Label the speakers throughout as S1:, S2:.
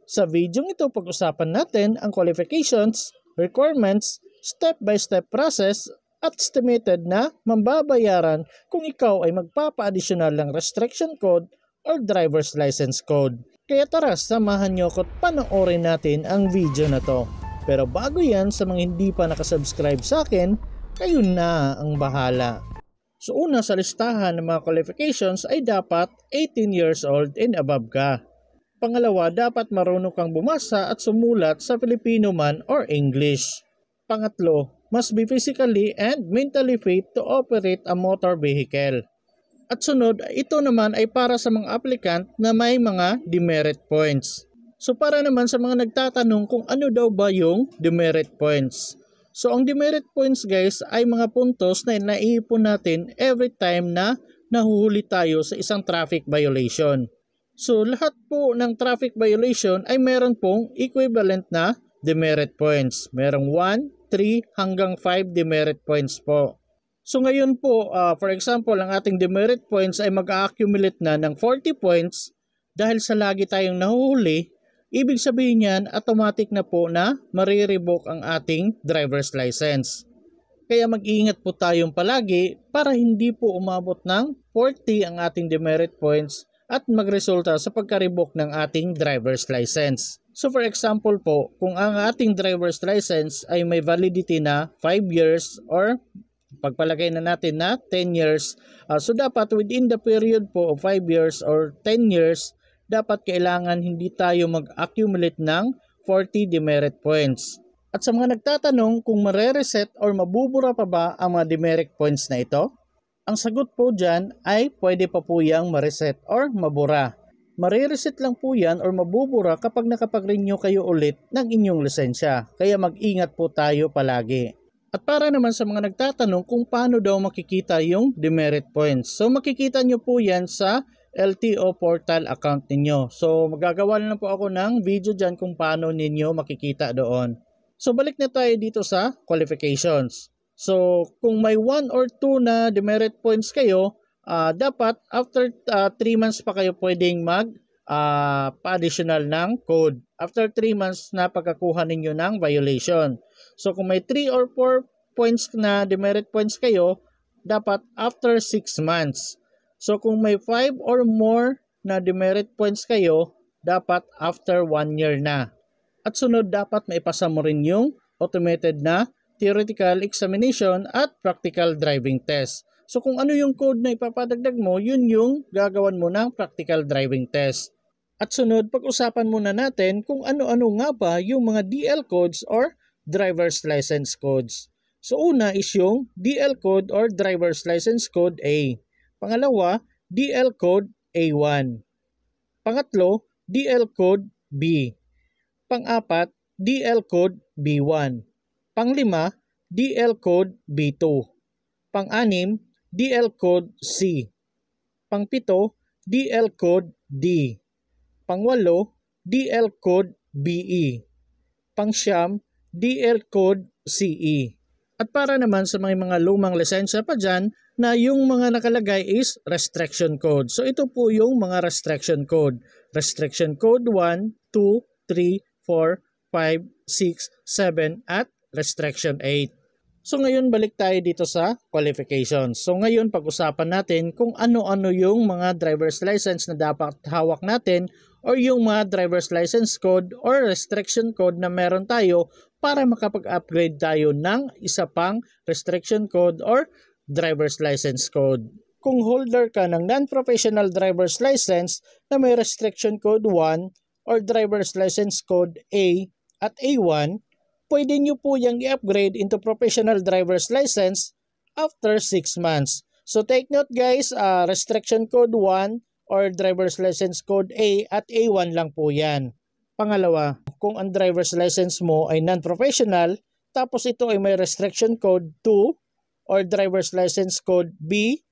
S1: Sa video ito, pag-usapan natin ang qualifications, requirements, step-by-step process at estimated na mambabayaran kung ikaw ay magpapa-additional ng restriction code or driver's license code. Kaya tara, samahan nyo ko't panoorin natin ang video na to. Pero bago yan, sa mga hindi pa nakasubscribe sa akin, kayo na ang bahala. So una sa listahan ng mga qualifications ay dapat 18 years old and above ka. Pangalawa, dapat marunong kang bumasa at sumulat sa Filipino man or English. Pangatlo, must be physically and mentally fit to operate a motor vehicle. At sunod, ito naman ay para sa mga applicant na may mga demerit points. So para naman sa mga nagtatanong kung ano daw ba yung demerit points. So ang demerit points guys ay mga puntos na naiipon natin every time na nahuhuli tayo sa isang traffic violation. So lahat po ng traffic violation ay meron pong equivalent na demerit points. Merong 1, 3 hanggang 5 demerit points po. So ngayon po, for example, ang ating demerit points ay mag-accumulate na ng 40 points dahil sa lagi tayong nahuhuli. Ibig sabihin niyan, automatic na po na marirevoke ang ating driver's license. Kaya mag-iingat po tayong palagi para hindi po umabot ng 40 ang ating demerit points at magresulta sa pagka-revoke ng ating driver's license. So for example po, kung ang ating driver's license ay may validity na 5 years or pagpalagay na natin na 10 years, so dapat within the period po of 5 years or 10 years, dapat kailangan hindi tayo mag-accumulate ng 40 demerit points. At sa mga nagtatanong kung mare-reset or mabubura pa ba ang mga demerit points na ito, ang sagot po dyan ay pwede pa po yang ma-reset or mabura. Mare-reset lang po yan or mabubura kapag nakapag-renew kayo ulit ng inyong lisensya. Kaya mag-ingat po tayo palagi. At para naman sa mga nagtatanong kung paano daw makikita yung demerit points. So makikita nyo po yan sa LTO portal account ninyo. So magagawa na po ako ng video dyan kung paano ninyo makikita doon. So balik na tayo dito sa qualifications. So kung may 1 or 2 na demerit points kayo, dapat after 3 months pa kayo pwedeng pa-additional ng code. After 3 months na pagkakuha ninyo ng violation. So kung may 3 or 4 points na demerit points kayo, dapat after 6 months. So kung may 5 or more na demerit points kayo, dapat after 1 year na. At sunod, dapat maipasa mo rin yung automated na theoretical examination at practical driving test. So kung ano yung code na ipapadagdag mo, yun yung gagawan mo ng practical driving test. At sunod, pag-usapan muna natin kung ano-ano nga ba yung mga DL codes or driver's license codes. So una is yung DL code or driver's license code A. Pangalawa, DL code A1. Pangatlo, DL code B. Pang-apat, DL code B1. Panglima, DL code B2. Pang-anim, DL code C. Pang-pito, DL code D. Pang-walo, DL code BE. Pang-siyam, DL code CE. At para naman sa mga lumang lisensya pa dyan, na yung mga nakalagay is restriction code. So ito po yung mga restriction code. Restriction code 1, 2, 3, 4, 5, 6, 7 at restriction 8. So ngayon balik tayo dito sa qualifications. So ngayon pag-usapan natin kung ano-ano yung mga driver's license na dapat hawak natin or yung mga driver's license code or restriction code na meron tayo para makapag-upgrade tayo ng isa pang restriction code or driver's license code. Kung holder ka ng non-professional driver's license na may restriction code 1 or driver's license code A at A1, pwede nyo po yung i-upgrade into professional driver's license after 6 months. So take note guys, restriction code 1 or driver's license code A at A1 lang po yan. Pangalawa, kung ang driver's license mo ay non-professional, tapos ito ay may restriction code 2 or driver's license code B,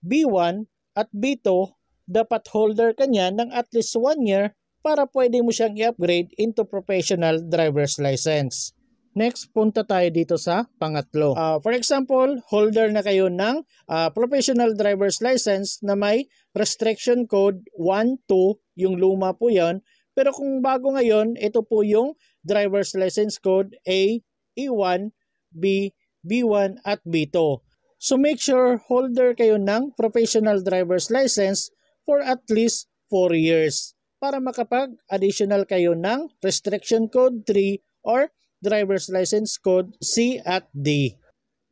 S1: B1 at B2, dapat holder ka niyan ng at least 1 year para pwede mo siyang i-upgrade into professional driver's license. Next, punta tayo dito sa pangatlo. For example, holder na kayo ng professional driver's license na may restriction code 1, 2, yung luma po yon, Pero kung bago ngayon, ito po yung driver's license code A, A1, B, B1 at B2. So make sure holder kayo ng professional driver's license for at least 4 years para makapag-additional kayo ng restriction code 3 or driver's license code C at D.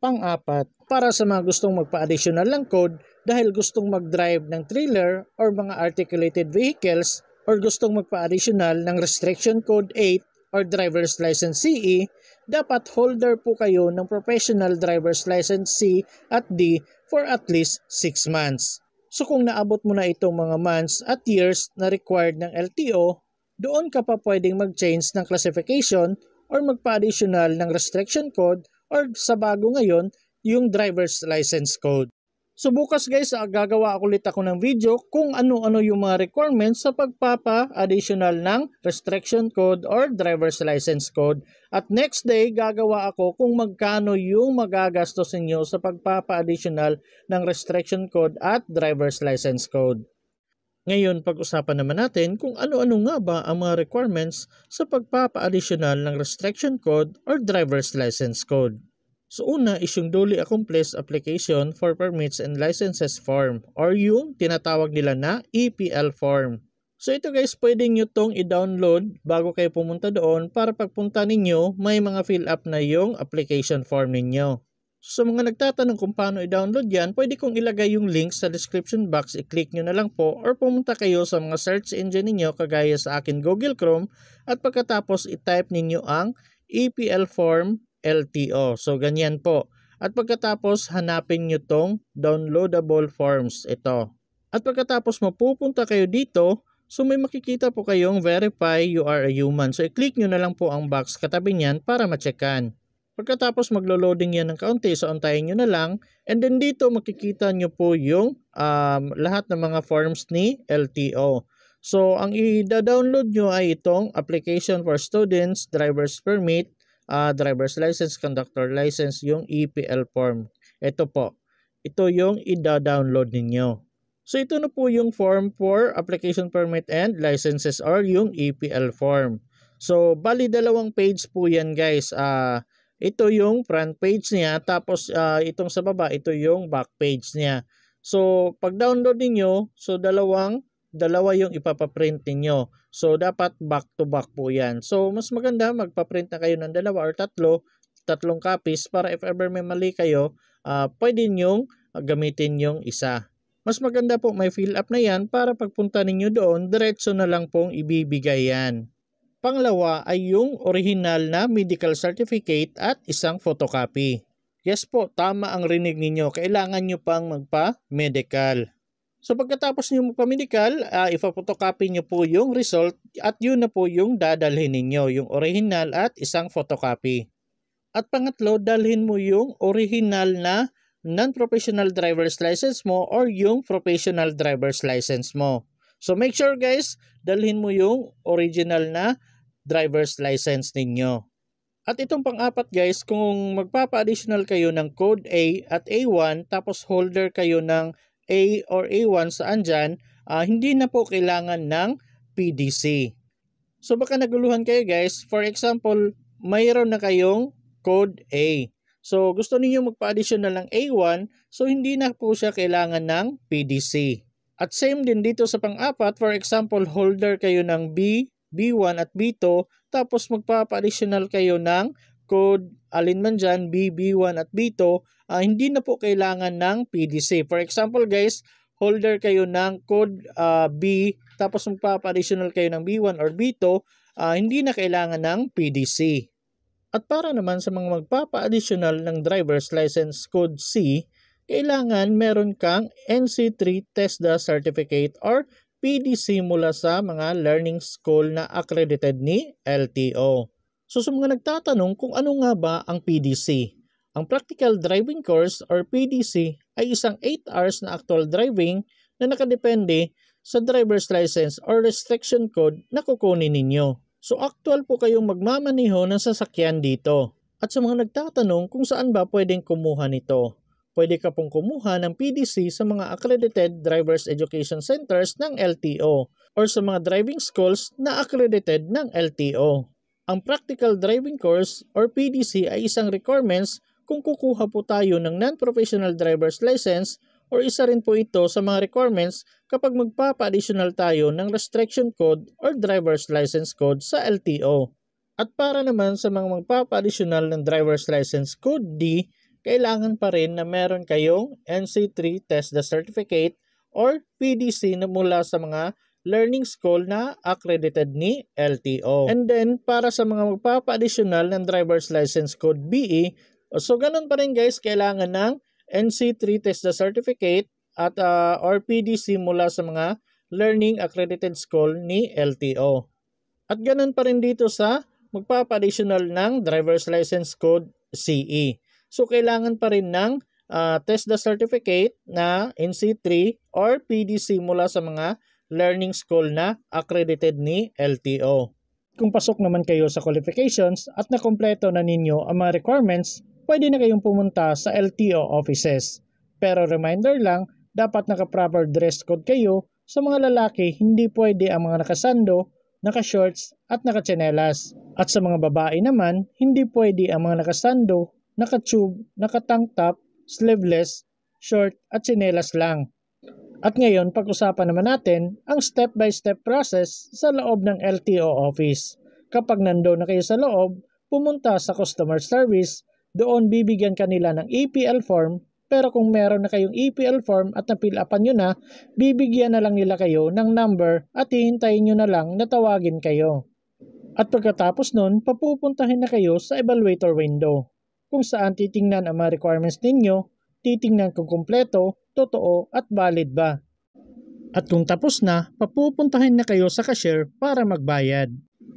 S1: Pang-apat, para sa mga gustong magpa-additional ng code dahil gustong mag-drive ng trailer or mga articulated vehicles or gustong magpa-additional ng restriction code 8 or driver's license CE, dapat holder po kayo ng professional driver's license C at D for at least 6 months. So kung naabot mo na itong mga months at years na required ng LTO, doon ka pa pwedeng mag-change ng classification or magpa-additional ng restriction code or sa bago ngayon, yung driver's license code. So bukas guys, gagawa ulit ako ng video kung ano-ano yung mga requirements sa pagpapa-additional ng restriction code or driver's license code. At next day, gagawa ako kung magkano yung magagastos ninyo sa pagpapa-additional ng restriction code at driver's license code. Ngayon, pag-usapan naman natin kung ano-ano nga ba ang mga requirements sa pagpapa-additional ng restriction code or driver's license code. So una is yung duly accomplished application for permits and licenses form or yung tinatawag nila na EPL form. So ito guys, pwede nyo tong i-download bago kayo pumunta doon para pagpunta ninyo may mga fill up na yung application form ninyo. So sa mga nagtatanong kung paano i-download yan, pwede kong ilagay yung link sa description box, i-click nyo na lang po or pumunta kayo sa mga search engine ninyo kagaya sa akin Google Chrome at pagkatapos i-type ninyo ang EPL form LTO. So ganyan po. At pagkatapos hanapin nyo tong downloadable forms ito. At pagkatapos mapupunta kayo dito, so may makikita po kayong verify you are a human. So i-click nyo na lang po ang box katabi niyan para ma-checkan. Pagkatapos maglo-loading yan ng kaunti, so antayin nyo na lang. And then dito makikita nyo po yung lahat ng mga forms ni LTO. So ang i-download nyo ay itong application for students, driver's permit, driver's license, conductor license, yung EPL form. Ito po. Ito yung i-download ninyo. So ito na po yung form for application permit and licenses or yung EPL form. So bali 2 page po yan guys. Ito yung front page niya, tapos itong sa baba, ito yung back page niya. So, pag download niyo, so dalawa yung ipapaprint niyo. So, dapat back to back po yan. So, mas maganda magpaprint na kayo ng 2 or 3 copies para if ever may mali kayo, pwede nyong gamitin yung isa. Mas maganda po may fill up na yan para pagpunta ninyo doon, diretso na lang pong ibibigay yan. Pangalawa ay yung original na medical certificate at isang photocopy. Yes po, tama ang rinig ninyo. Kailangan nyo pang magpa-medical. So pagkatapos nyo magpa-medical, ipa-photocopy nyo po yung result at yun na po yung dadalhin ninyo, yung original at isang photocopy. At pangatlo, dalhin mo yung original na non-professional driver's license mo or yung professional driver's license mo. So make sure guys, dalhin mo yung original na driver's license ninyo. At itong pang-apat guys, kung magpapa-additional kayo ng code A at A1 tapos holder kayo ng A or A1 saan dyan, hindi na po kailangan ng PDC. So baka naguluhan kayo guys, for example, mayroon na kayong code A. So gusto niyo magpa-additional ng A1, so hindi na po siya kailangan ng PDC. At same din dito sa pang-apat, for example, holder kayo ng B, B1 at B2, tapos magpapa-additional kayo ng code alinman dyan, B, B1 at B2, hindi na po kailangan ng PDC. For example guys, holder kayo ng code B, tapos magpapa-additional kayo ng B1 or B2, hindi na kailangan ng PDC. At para naman sa mga magpapa-additional ng driver's license code C, kailangan meron kang NC3 TESDA certificate or PDC mula sa mga learning school na accredited ni LTO. So sa mga nagtatanong kung ano nga ba ang PDC, ang Practical Driving Course or PDC ay isang 8 hours na actual driving na nakadepende sa driver's license or restriction code na kukunin ninyo. So actual po kayong magmamaneho ng sasakyan dito. At sa mga nagtatanong kung saan ba pwedeng kumuha nito, pwede ka pong kumuha ng PDC sa mga accredited driver's education centers ng LTO. or sa mga driving schools na accredited ng LTO. Ang Practical Driving Course or PDC ay isang requirements kung kukuha po tayo ng non-professional driver's license or isa rin po ito sa mga requirements kapag magpapa-additional tayo ng restriction code or driver's license code sa LTO. At para naman sa mga magpapa-additional ng driver's license code D, kailangan pa rin na meron kayong NC3 TESDA certificate or PDC na mula sa mga learning school na accredited ni LTO. And then, para sa mga magpapa-additional ng driver's license code BE, so ganun pa rin guys, kailangan ng NC3 TESDA certificate at or PDC mula sa mga learning accredited school ni LTO. At ganun pa rin dito sa magpapa-additional ng driver's license code CE. So kailangan pa rin ng TESDA certificate na NC3 or PDC mula sa mga learning school na accredited ni LTO. Kung pasok naman kayo sa qualifications at nakumpleto na ninyo ang mga requirements, pwede na kayong pumunta sa LTO offices. Pero reminder lang, dapat naka-proper dress code kayo. Sa mga lalaki, hindi pwede ang mga nakasando, naka-shorts at naka-tsinelas. At sa mga babae naman, hindi pwede ang mga nakasando, naka-tube, naka-tank top, sleeveless, short at tsinelas lang. At ngayon, pag-usapan naman natin ang step-by-step process sa loob ng LTO office. Kapag nandoon na kayo sa loob, pumunta sa customer service, doon bibigyan kanila ng EPL form, pero kung meron na kayong EPL form at napil-upan nyo na, bibigyan na lang nila kayo ng number at hihintayin nyo na lang na tawagin kayo. At pagkatapos nun, papupuntahin na kayo sa evaluator window, kung saan titingnan ang mga requirements ninyo, titingnan kung kumpleto, totoo at valid ba. At kung tapos na, papupuntahin na kayo sa cashier para magbayad.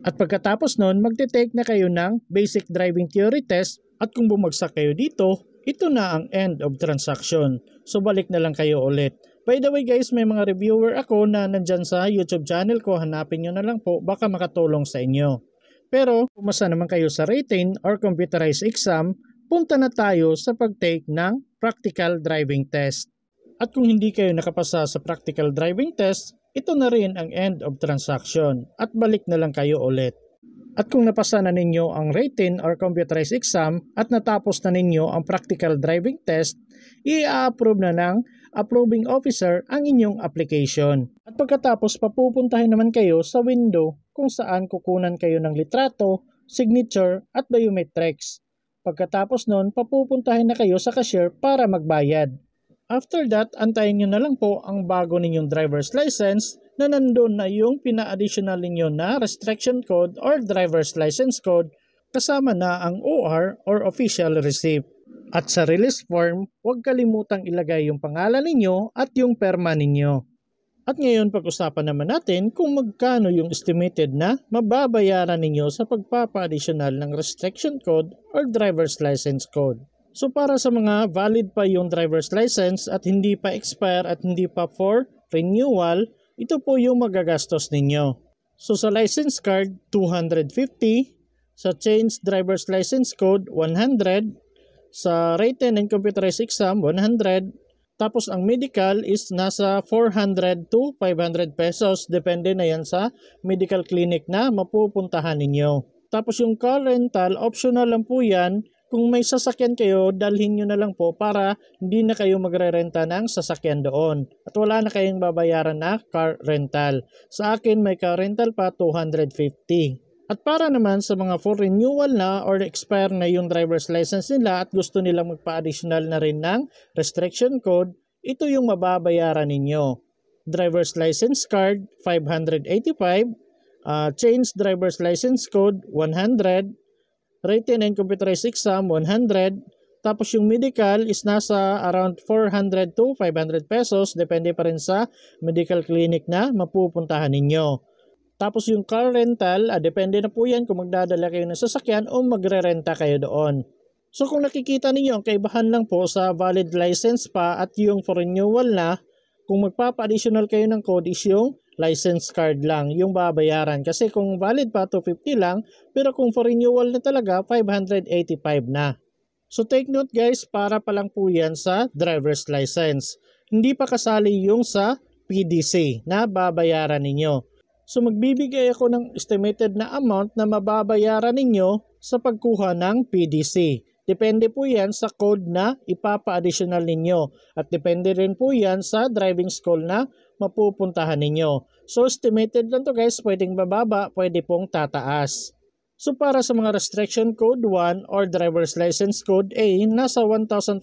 S1: At pagkatapos nun, magte-take na kayo ng basic driving theory test at kung bumagsak kayo dito, ito na ang end of transaction. So balik na lang kayo ulit. By the way guys, may mga reviewer ako na nandyan sa YouTube channel ko. Hanapin nyo na lang po, baka makatulong sa inyo. Pero kung masa naman kayo sa written or computerized exam, punta na tayo sa pag-take ng practical driving test. At kung hindi kayo nakapasa sa practical driving test, ito na rin ang end of transaction at balik na lang kayo ulit. At kung napasa na ninyo ang written or computerized exam at natapos na ninyo ang practical driving test, i-approve na ng approving officer ang inyong application. At pagkatapos papupuntahin naman kayo sa window kung saan kukunan kayo ng litrato, signature at biometrics. Pagkatapos nun, papupuntahin na kayo sa cashier para magbayad. After that, antayin nyo na lang po ang bago ninyong driver's license na nandun na yung pina-additional ninyo na restriction code or driver's license code kasama na ang OR or official receipt. At sa release form, huwag kalimutang ilagay yung pangalan ninyo at yung perma ninyo. At ngayon pag-usapan naman natin kung magkano yung estimated na mababayaran ninyo sa pagpapa-additional ng restriction code or driver's license code. So para sa mga valid pa yung driver's license at hindi pa expire at hindi pa for renewal, ito po yung magagastos ninyo. So sa license card, 250, sa change driver's license code, 100, sa written and computerized exam, 100, tapos ang medical is nasa 400 to 500 pesos, depende na yan sa medical clinic na mapupuntahan ninyo. Tapos yung car rental, optional lang po yan. Kung may sasakyan kayo, dalhin nyo na lang po para hindi na kayo magre-renta ng sasakyan doon. At wala na kayong babayaran na car rental. Sa akin may car rental pa 250. At para naman sa mga for renewal na or expire na yung driver's license nila at gusto nilang magpa-additional na rin ng restriction code, ito yung mababayaran ninyo. Driver's license card, 585. Change driver's license code, 100. Written and computerized exam, 100. Tapos yung medical is nasa around 400 to 500 pesos. Depende pa rin sa medical clinic na mapupuntahan ninyo. Tapos yung car rental, depende na po yan kung magdadala kayo ng sasakyan o magre-renta kayo doon. So kung nakikita ninyo, ang kaibahan lang po sa valid license pa at yung for renewal na, kung magpapa-additional kayo ng code is yung license card lang, yung babayaran. Kasi kung valid pa, 250 lang, pero kung for renewal na talaga, 585 na. So take note guys, para pa lang po yan sa driver's license. Hindi pa kasali yung sa PDC na babayaran ninyo. So magbibigay ako ng estimated na amount na mababayaran ninyo sa pagkuha ng PDC. Depende po yan sa code na ipapa-additional ninyo at depende rin po yan sa driving school na mapupuntahan ninyo. So estimated lang to guys, pwedeng bababa, pwede pong tataas. So para sa mga restriction code 1 or driver's license code A, nasa 1,500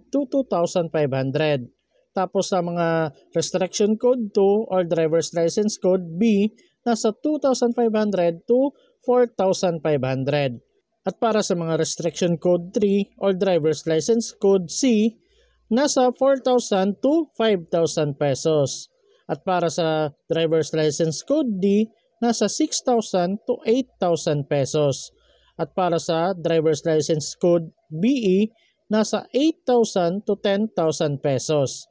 S1: to 2,500. Tapos sa mga restriction code 2 or driver's license code B, nasa 2,500 to 4,500. At para sa mga restriction code 3 or driver's license code C, nasa 4,000 to 5,000 pesos. At para sa driver's license code D, nasa 6,000 to 8,000 pesos. At para sa driver's license code BE, nasa 8,000 to 10,000 pesos.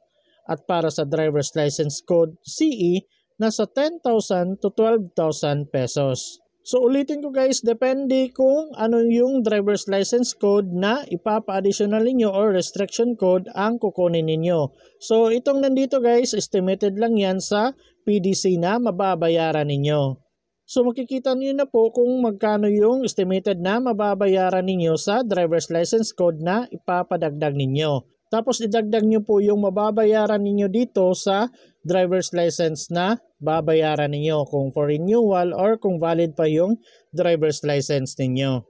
S1: At para sa driver's license code CE, nasa 10,000 to 12,000 pesos. So ulitin ko guys, depende kung ano yung driver's license code na ipapa-additional ninyo or restriction code ang kukunin ninyo. So itong nandito guys, estimated lang yan sa PDC na mababayaran ninyo. So makikita niyo na po kung magkano yung estimated na mababayaran ninyo sa driver's license code na ipapadagdag ninyo. Tapos idagdag nyo po yung mababayaran ninyo dito sa driver's license na babayaran ninyo kung for renewal or kung valid pa yung driver's license ninyo.